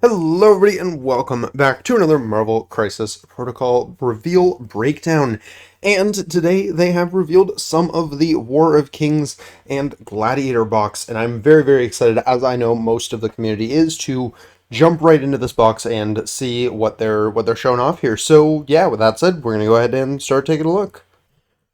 Hello everybody and welcome back to another Marvel Crisis Protocol reveal breakdown. And today they have revealed some of the War of Kings and Gladiator box, and I'm very excited, as I know most of the community is, to jump right into this box and see what they're showing off here. So yeah, with that said, we're gonna go ahead and start taking a look.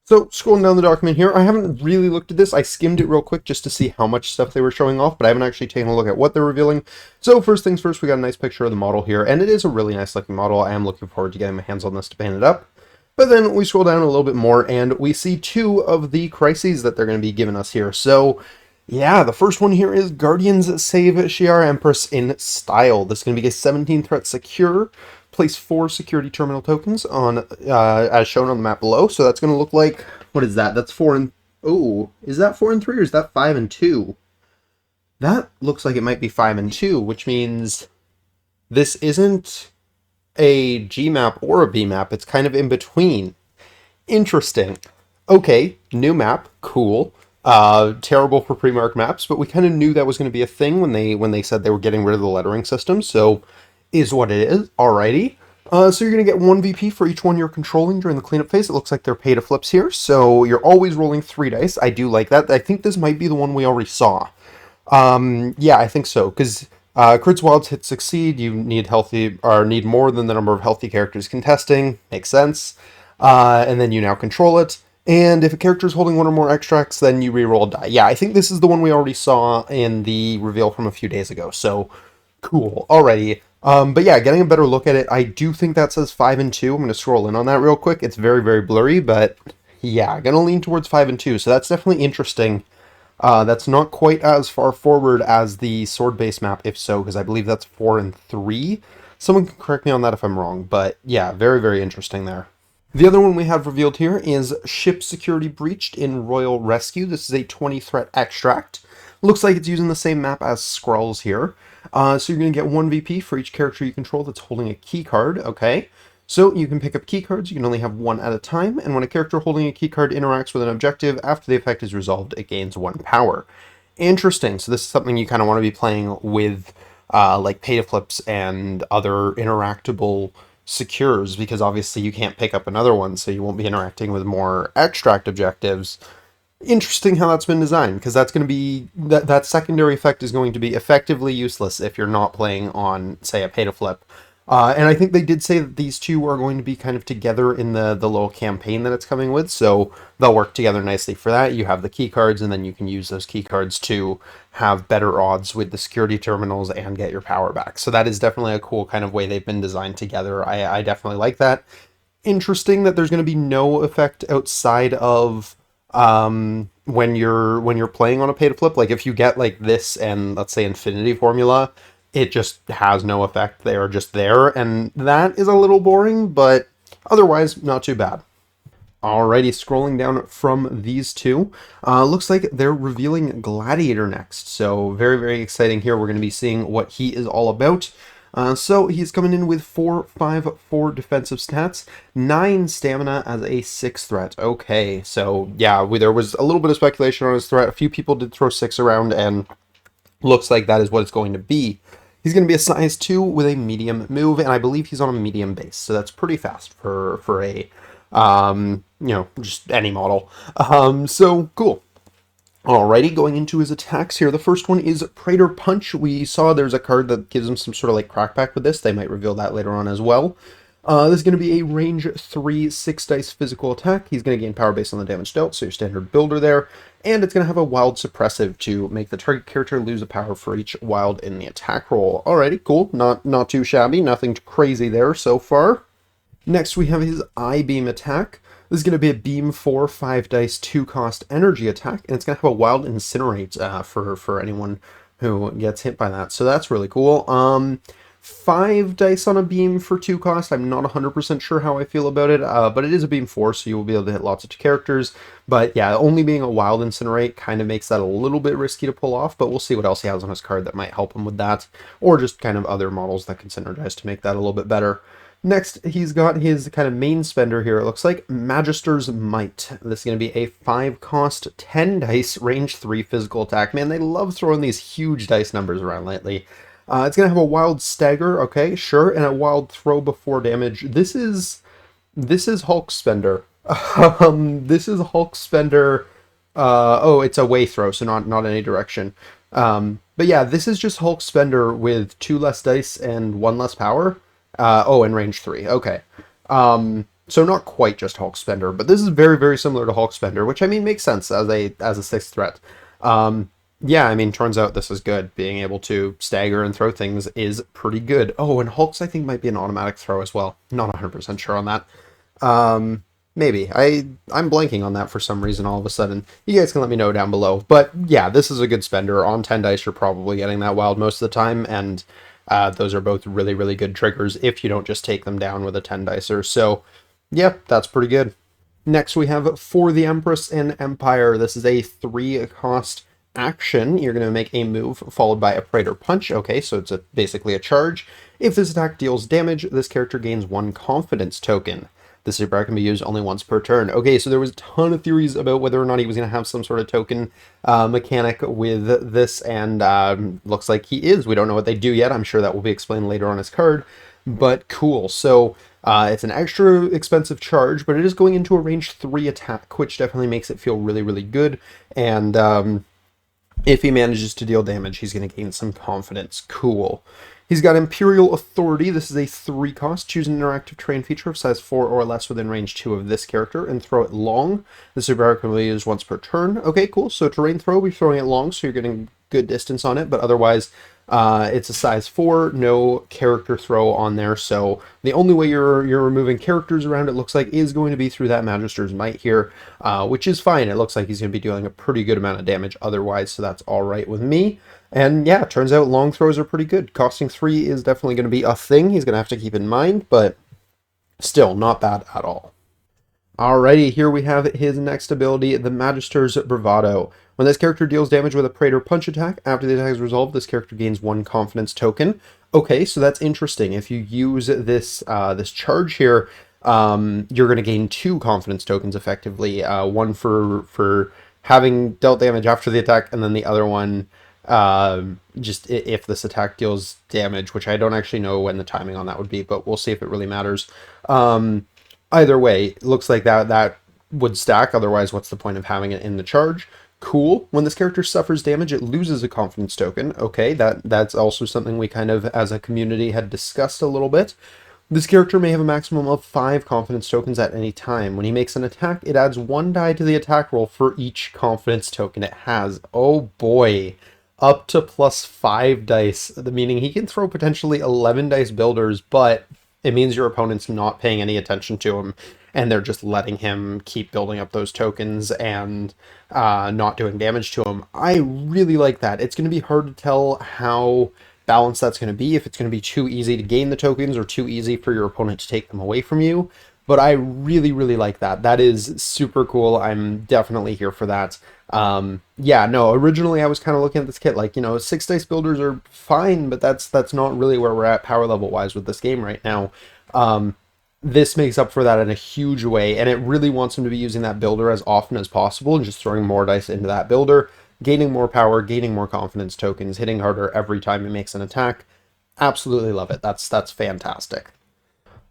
So, scrolling down the document here, I haven't really looked at this. I skimmed it real quick just to see how much stuff they were showing off, but I haven't actually taken a look at what they're revealing. So, first things first, we got a nice picture of the model here, and it is a really nice looking model. I am looking forward to getting my hands on this to paint it up. But then we scroll down a little bit more, and we see two of the crises that they're going to be giving us here. So, yeah, the first one here is Guardians Save Shi'ar Empress in Style. This is going to be a 17 threat secure. Place 4 security terminal tokens on as shown on the map below. So that's going to look like, what is that? That's 4 and... Oh, is that 4 and 3 or is that 5 and 2? That looks like it might be 5 and 2, which means this isn't a G map or a B map. It's kind of in between. Interesting. Okay, new map, cool. Terrible for pre-marked maps, but we kind of knew that was going to be a thing when they said they were getting rid of the lettering system, so is what it is. Alrighty. So you're going to get 1 VP for each one you're controlling during the cleanup phase. It looks like they're pay-to-flips here, so you're always rolling 3 dice. I do like that. I think this might be the one we already saw. Yeah, I think so, because crits, wilds, hits, succeed. You need healthy, or need more than the number of healthy characters contesting. Makes sense. And then you now control it. And if a character is holding 1 or more extracts, then you reroll a die. Yeah, I think this is the one we already saw in the reveal from a few days ago, so cool. Alrighty. But yeah, getting a better look at it, I do think that says 5 and 2. I'm going to scroll in on that real quick. It's very blurry, but yeah, going to lean towards 5 and 2, so that's definitely interesting. That's not quite as far forward as the sword-based map, if so, because I believe that's 4 and 3. Someone can correct me on that if I'm wrong, but yeah, very interesting there. The other one we have revealed here is Ship Security Breached in Royal Rescue. This is a 20 threat extract. Looks like it's using the same map as Skrulls here. So you're going to get 1 VP for each character you control that's holding a key card, okay? So you can pick up key cards, you can only have 1 at a time, and when a character holding a key card interacts with an objective, after the effect is resolved, it gains 1 power. Interesting, so this is something you kind of want to be playing with, like pay-to-flips and other interactable secures, because obviously you can't pick up another one, so you won't be interacting with more extract objectives. Interesting how that's been designed, because that's going to be that secondary effect is going to be effectively useless if you're not playing on, say, a pay-to-flip. And I think they did say that these two are going to be kind of together in the little campaign that it's coming with, so they'll work together nicely for that. You have the key cards, and then you can use those key cards to have better odds with the security terminals and get your power back. So that is definitely a cool kind of way they've been designed together. I definitely like that. Interesting that there's going to be no effect outside of when you're playing on a pay to flip. Like if you get like this and let's say Infinity Formula, it just has no effect. They are just there, and that is a little boring, but otherwise not too bad. Alrighty, scrolling down from these two, looks like they're revealing Gladiator next. So very exciting here. We're going to be seeing what he is all about. So he's coming in with 4/5/4 defensive stats, 9 stamina as a 6 threat. Okay, so yeah, there was a little bit of speculation on his threat. A few people did throw 6 around, and looks like that is what it's going to be. He's going to be a size 2 with a medium move, and I believe he's on a medium base, so that's pretty fast for a, just any model. So cool. Alrighty, going into his attacks here. The first one is Praetor Punch. We saw there's a card that gives him some sort of like crackback with this. They might reveal that later on as well. This is going to be a range 3 6 dice physical attack. He's going to gain power based on the damage dealt, so your standard builder there. And it's going to have a wild suppressive to make the target character lose a power for each wild in the attack roll. Alrighty, cool. Not too shabby. Nothing crazy there so far. Next we have his I-Beam attack. This is going to be a beam 4 5 dice 2 cost energy attack, and it's going to have a wild incinerate for anyone who gets hit by that. So that's really cool. 5 dice on a beam for 2 cost. I'm not 100% sure how I feel about it, but it is a beam 4, so you will be able to hit lots of characters. But yeah, only being a wild incinerate kind of makes that a little bit risky to pull off, but we'll see what else he has on his card that might help him with that, or just kind of other models that can synergize to make that a little bit better. Next, he's got his kind of main spender here. It looks like Magister's Might. This is going to be a 5 cost, 10 dice, range 3 physical attack. Man, they love throwing these huge dice numbers around lately. It's going to have a wild stagger, okay, sure, and a wild throw before damage. This is Hulk Spender. This is Hulk Spender. Oh, it's a way throw, so not any direction. But yeah, this is just Hulk Spender with 2 less dice and 1 less power. Oh, and range 3. Okay. So not quite just Hulk Spender, but this is very, very similar to Hulk Spender, which I mean makes sense as a 6th threat. Yeah, I mean, turns out this is good. Being able to stagger and throw things is pretty good. Oh, and Hulk's I think might be an automatic throw as well. Not 100% sure on that. Maybe. I'm blanking on that for some reason all of a sudden. You guys can let me know down below. But yeah, this is a good spender. On 10 dice, you're probably getting that wild most of the time, and those are both really, really good triggers if you don't just take them down with a 10 dicer. So, yeah, that's pretty good. Next, we have For the Empress and Empire. This is a 3-cost action. You're going to make a move followed by a Praetor Punch. Okay, so it's basically a charge. If this attack deals damage, this character gains 1 confidence token. The superpower can be used only once per turn. Okay, so there was a ton of theories about whether or not he was going to have some sort of token mechanic with this, and looks like he is. We don't know what they do yet. I'm sure that will be explained later on his card, but cool. So it's an extra expensive charge, but it is going into a range 3 attack, which definitely makes it feel really, really good. And if he manages to deal damage, he's going to gain some confidence. Cool. He's got Imperial Authority. This is a 3-cost. Choose an interactive terrain feature of size 4 or less within range 2 of this character and throw it long. The superpower can be used once per turn. Okay, cool. So terrain throw, we're throwing it long, so you're getting good distance on it, but otherwise it's a size 4, no character throw on there, so the only way you're removing characters around, it looks like, is going to be through that Magister's Might here, which is fine. It looks like he's going to be dealing a pretty good amount of damage otherwise, so that's alright with me. And yeah, turns out long throws are pretty good. Costing 3 is definitely going to be a thing he's going to have to keep in mind, but still not bad at all. Alrighty, here we have his next ability, the Magister's Bravado. When this character deals damage with a Praetor Punch attack, after the attack is resolved, this character gains 1 confidence token. Okay, so that's interesting. If you use this this charge here, you're going to gain 2 confidence tokens effectively. One for having dealt damage after the attack, and then the other one just if this attack deals damage, which I don't actually know when the timing on that would be, but we'll see if it really matters. Either way, it looks like that would stack. Otherwise, what's the point of having it in the charge? Cool. When this character suffers damage, it loses a confidence token. Okay, that's also something we kind of, as a community, had discussed a little bit. This character may have a maximum of 5 confidence tokens at any time. When he makes an attack, it adds 1 die to the attack roll for each confidence token it has. Oh boy. Up to +5 dice, meaning he can throw potentially 11 dice builders, but it means your opponent's not paying any attention to him, and they're just letting him keep building up those tokens and not doing damage to him. I really like that. It's going to be hard to tell how balanced that's going to be, if it's going to be too easy to gain the tokens or too easy for your opponent to take them away from you. But I really, really like that. That is super cool. I'm definitely here for that. Yeah, no, originally I was kind of looking at this kit like, 6 dice builders are fine, but that's not really where we're at power level wise with this game right now. This makes up for that in a huge way, and it really wants him to be using that builder as often as possible and just throwing more dice into that builder, gaining more power, gaining more confidence tokens, hitting harder every time he makes an attack. Absolutely love it. That's fantastic.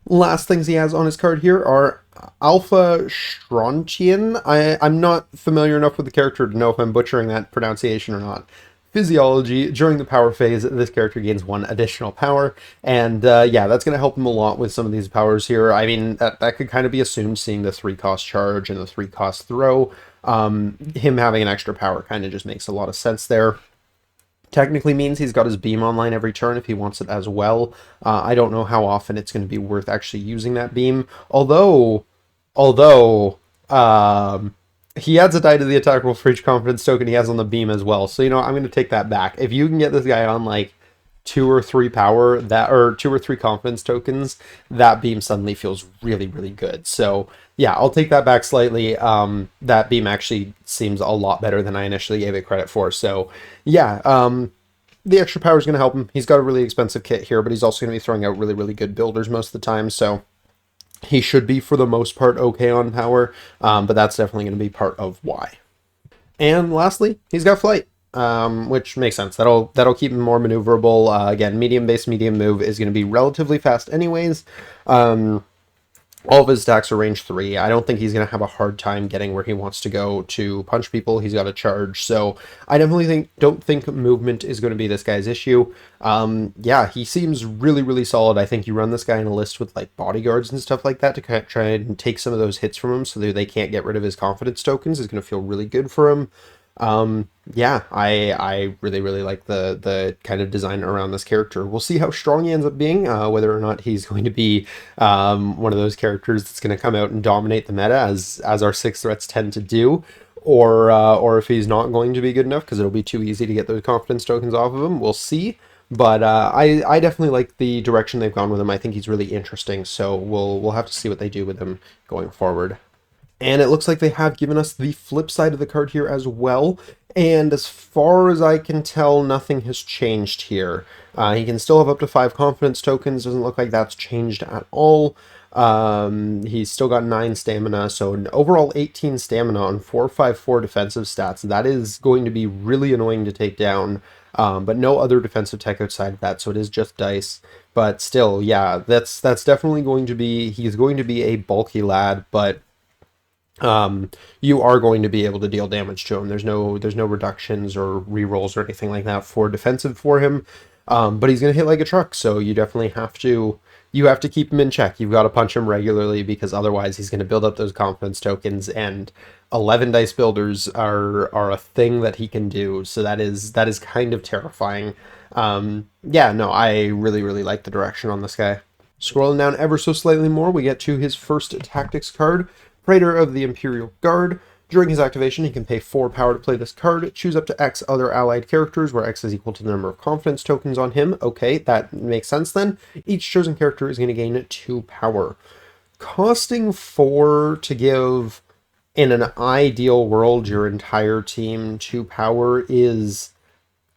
Last things he has on his card here are Alpha Strontian. I'm not familiar enough with the character to know if I'm butchering that pronunciation or not. Physiology. During the power phase, this character gains 1 additional power, and yeah, that's going to help him a lot with some of these powers here. I mean, that could kind of be assumed, seeing the 3-cost charge and the 3-cost throw. Him having an extra power kind of just makes a lot of sense there. Technically means he's got his beam online every turn if he wants it as well. I don't know how often it's going to be worth actually using that beam. Although he adds a die to the attack roll for each confidence token he has on the beam as well. So, I'm going to take that back. If you can get this guy on like 2 or 3 power, or 2 or 3 confidence tokens, that beam suddenly feels really, really good. So yeah, I'll take that back slightly. That beam actually seems a lot better than I initially gave it credit for. So yeah, the extra power is going to help him. He's got a really expensive kit here, but he's also going to be throwing out really, really good builders most of the time. So he should be, for the most part, okay on power, but that's definitely going to be part of why. And lastly, he's got flight. which makes sense. That'll keep him more maneuverable. Again, medium base, medium move is going to be relatively fast anyways. All of his attacks are range 3. I don't think he's going to have a hard time getting where he wants to go to punch people. He's got a charge. So I definitely don't think movement is going to be this guy's issue. Yeah, he seems really, really solid. I think you run this guy in a list with like bodyguards and stuff like that to kind of try and take some of those hits from him so that they can't get rid of his confidence tokens. Is going to feel really good for him. Yeah, I really, really like the kind of design around this character. We'll see how strong he ends up being, whether or not he's going to be one of those characters that's going to come out and dominate the meta as our 6 threats tend to do, or if he's not going to be good enough because it'll be too easy to get those confidence tokens off of him. We'll see. But I definitely like the direction they've gone with him. I think he's really interesting, so we'll have to see what they do with him going forward. And it looks like they have given us the flip side of the card here as well. And as far as I can tell, nothing has changed here. He can still have up to 5 confidence tokens. Doesn't look like that's changed at all. He's still got 9 stamina, so an overall 18 stamina on 454 defensive stats. That is going to be really annoying to take down. But no other defensive tech outside of that, so it is just dice. But still, yeah, that's definitely going to be... He's going to be a bulky lad, but... you are going to be able to deal damage to him. There's no reductions or rerolls or anything like that for defensive for him. But he's going to hit like a truck, so you definitely have to keep him in check. You've got to punch him regularly because otherwise he's going to build up those confidence tokens, and 11 dice builders are a thing that he can do. So that is kind of terrifying. Yeah, no, I really, really like the direction on this guy. Scrolling down ever so slightly more, we get to his first tactics card, Praetor of the Imperial Guard. During his activation, he can pay 4 power to play this card. Choose up to X other allied characters, where X is equal to the number of confidence tokens on him. Okay, that makes sense then. Each chosen character is going to gain 2 power. Costing 4 to give, in an ideal world, your entire team 2 power is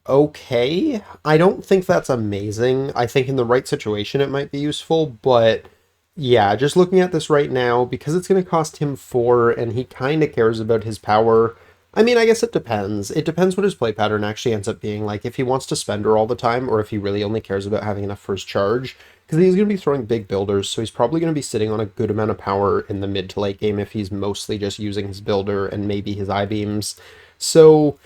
okay. I don't think that's amazing. I think in the right situation it might be useful, but... yeah, just looking at this right now, because it's going to cost him 4, and he kind of cares about his power. I mean, I guess it depends. It depends what his play pattern actually ends up being. Like, if he wants to spend her all the time, or if he really only cares about having enough for his charge. Because he's going to be throwing big builders, so he's probably going to be sitting on a good amount of power in the mid to late game if he's mostly just using his builder and maybe his I-beams. So,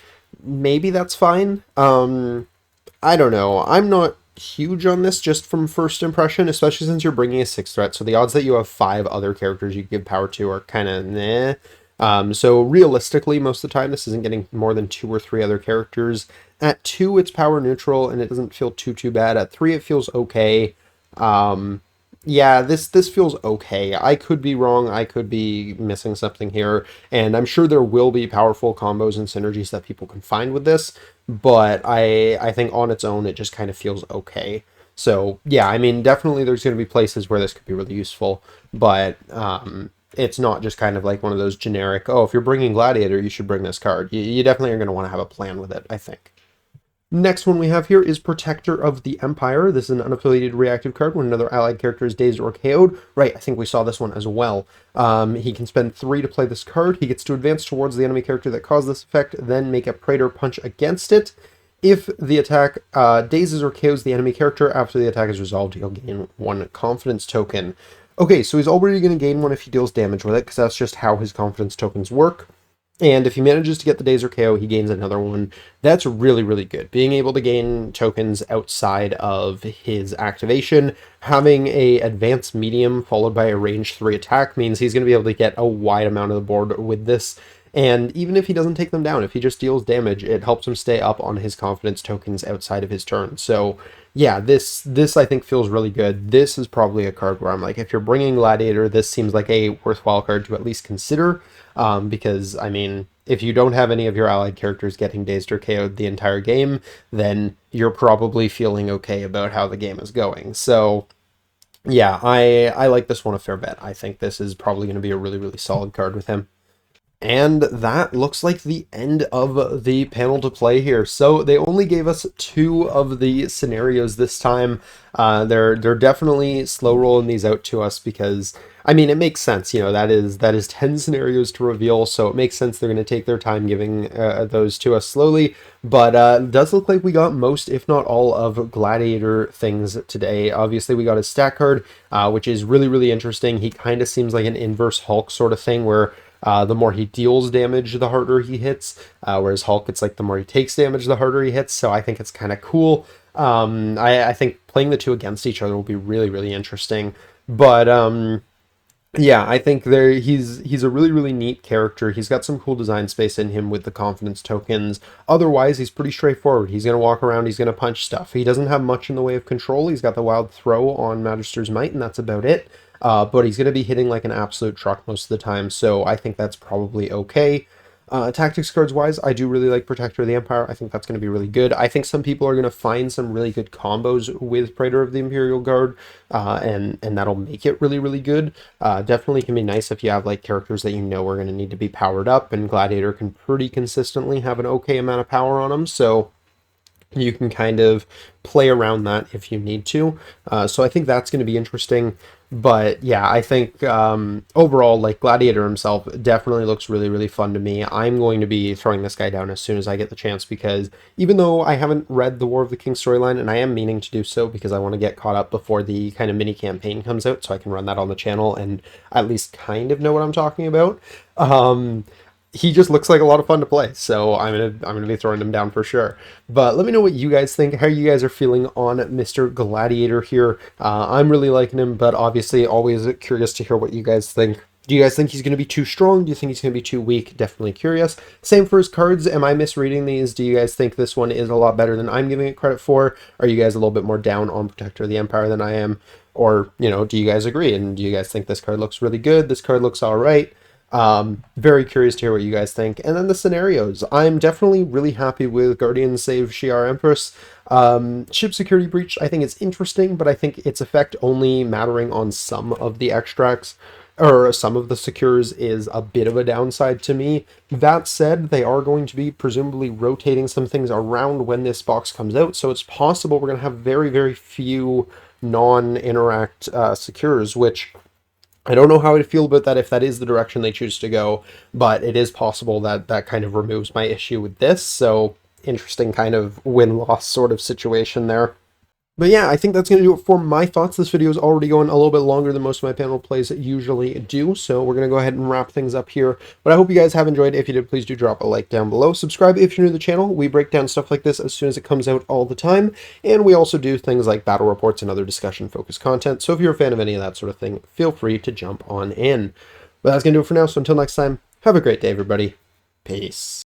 maybe that's fine. I don't know. I'm not huge on this just from first impression, especially since you're bringing a 6 threat, so the odds that you have 5 other characters you give power to are kind of meh. So realistically, most of the time this isn't getting more than 2 or 3 other characters. At 2 it's power neutral and it doesn't feel too bad. At 3 it feels okay. Yeah, this feels okay. I could be wrong, I could be missing something here, and I'm sure there will be powerful combos and synergies that people can find with this, but I think on its own it just kind of feels okay. So yeah, I mean, definitely there's going to be places where this could be really useful, but it's not just kind of like one of those generic, oh, if you're bringing Gladiator, you should bring this card. You definitely are going to want to have a plan with it, I think. Next one we have here is Protector of the Empire. This is an unaffiliated reactive card when another allied character is dazed or KO'd. Right, I think we saw this one as well. He can spend 3 to play this card. He gets to advance towards the enemy character that caused this effect, then make a Praetor punch against it. If the attack dazes or KOs the enemy character after the attack is resolved, he'll gain 1 confidence token. Okay, so he's already going to gain 1 if he deals damage with it, because that's just how his confidence tokens work. And if he manages to get the daze or KO, he gains another 1. That's really, really good. Being able to gain tokens outside of his activation, having a advanced medium followed by a range 3 attack means he's going to be able to get a wide amount of the board with this. And even if he doesn't take them down, if he just deals damage, it helps him stay up on his confidence tokens outside of his turn. So yeah, this I think feels really good. This is probably a card where I'm like, if you're bringing Gladiator, this seems like a worthwhile card to at least consider. Because, I mean, if you don't have any of your allied characters getting dazed or KO'd the entire game, then you're probably feeling okay about how the game is going. So yeah, I like this one a fair bit. I think this is probably going to be a really, really solid card with him. And that looks like the end of the panel to play here. So they only gave us 2 of the scenarios this time. They're definitely slow rolling these out to us because, I mean, it makes sense. You know, that is 10 scenarios to reveal, so it makes sense they're going to take their time giving those to us slowly. But it does look like we got most, if not all, of Gladiator things today. Obviously, we got a stat card, which is really, really interesting. He kind of seems like an inverse Hulk sort of thing where the more he deals damage, the harder he hits. Whereas Hulk, it's like the more he takes damage, the harder he hits. So I think it's kind of cool. I think playing the two against each other will be really, really interesting. But yeah, I think he's a really, really neat character. He's got some cool design space in him with the confidence tokens. Otherwise, he's pretty straightforward. He's going to walk around, he's going to punch stuff. He doesn't have much in the way of control. He's got the wild throw on Magister's Might, and that's about it. But he's going to be hitting like an absolute truck most of the time, so I think that's probably okay. Tactics cards wise, I do really like Protector of the Empire. I think that's going to be really good. I think some people are going to find some really good combos with Praetor of the Imperial Guard, and that'll make it really, really good. Definitely can be nice if you have like characters that you know are going to need to be powered up, and Gladiator can pretty consistently have an okay amount of power on them, so you can kind of play around that if you need to. So I think that's going to be interesting. But yeah, I think overall, like Gladiator himself definitely looks really, really fun to me. I'm going to be throwing this guy down as soon as I get the chance because even though I haven't read the War of the King storyline, and I am meaning to do so because I want to get caught up before the kind of mini campaign comes out so I can run that on the channel and at least kind of know what I'm talking about. He just looks like a lot of fun to play, so I'm gonna be throwing him down for sure. But let me know what you guys think, how you guys are feeling on Mr. Gladiator here. I'm really liking him, but obviously always curious to hear what you guys think. Do you guys think he's going to be too strong? Do you think he's going to be too weak? Definitely curious. Same for his cards. Am I misreading these? Do you guys think this one is a lot better than I'm giving it credit for? Are you guys a little bit more down on Protector of the Empire than I am? Or, you know, do you guys agree? And do you guys think this card looks really good? This card looks all right? Very curious to hear what you guys think. And then the scenarios. I'm definitely really happy with Guardian Save Shi'ar Empress. Ship Security Breach, I think it's interesting, but I think its effect only mattering on some of the extracts, or some of the secures, is a bit of a downside to me. That said, they are going to be presumably rotating some things around when this box comes out, so it's possible we're going to have very, very few non-interact secures, which I don't know how I'd feel about that if that is the direction they choose to go, but it is possible that that kind of removes my issue with this, so interesting kind of win-loss sort of situation there. But yeah, I think that's going to do it for my thoughts. This video is already going a little bit longer than most of my panel plays usually do, so we're going to go ahead and wrap things up here. But I hope you guys have enjoyed. If you did, please do drop a like down below. Subscribe if you're new to the channel. We break down stuff like this as soon as it comes out all the time, and we also do things like battle reports and other discussion-focused content, so if you're a fan of any of that sort of thing, feel free to jump on in. But that's going to do it for now, so until next time, have a great day, everybody. Peace.